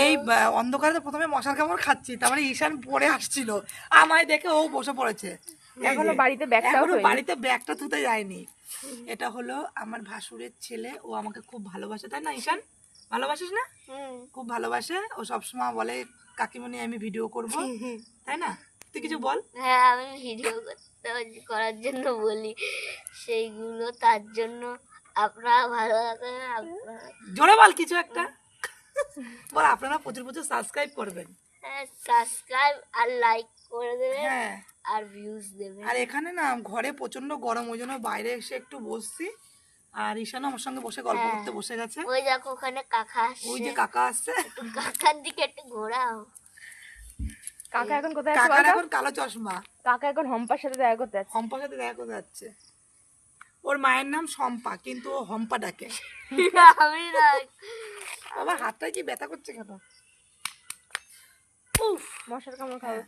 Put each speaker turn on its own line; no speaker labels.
এই অন্ধকারে তো প্রথমে মশার কামড় খাচ্ছি, তারপরে ঈশান পড়ে আসছিল, আমায় দেখে ও বসে পড়েছে।
এখনো বাড়িতে ব্যাগটাও
বাড়িতে ব্যাগটা ধুতে যায়নি। এটা হলো আমার ভাসুরের ছেলে, ও আমাকে খুব ভালোবাসে, তাই না ঈশান? ভালোবাসিস না? খুব ভালোবাসে। ও সবসময় বলে কাকিমণি আমি ভিডিও করব, তাই না? তুই কিছু বল।
হ্যাঁ, আমি ভিডিও করার জন্য বলি, সেইগুলো তার জন্য আপনারা ভালো থাকবেন। আপনারা
জোরে বল কিছু একটা বল। আপনারা প্রচুর প্রচুর সাবস্ক্রাইব করবেন,
সাবস্ক্রাইব আর লাইক করে দেবেন,
হ্যাঁ,
আর ভিউজ দেবেন।
আর এখানে না ঘরে প্রচন্ড গরম, ওই জন্য বাইরে এসে একটু বসছি। আর ঈশান আমার সঙ্গে বসে গল্প করতে বসে গেছে।
ওই দেখো ওখানে কাকা আসছে,
ওই যে কাকা আসছে,
একটু কাকার দিকে একটু ঘোরাও।
কাকা এখন কোথায় আছে
কাকার
বলতো?
এখন কালো চশমা।
কাকা এখন হম্পার সাথে দেখা করতে যাচ্ছে।
হম্পার সাথে দেখা করে যাচ্ছে। ওর মায়ের নাম শম্পা, কিন্তু ও হম্পা ডাকে।
আমি না,
বাবা হাতটা কি ব্যথা করছে কেন?
মশার কামড় খাবো।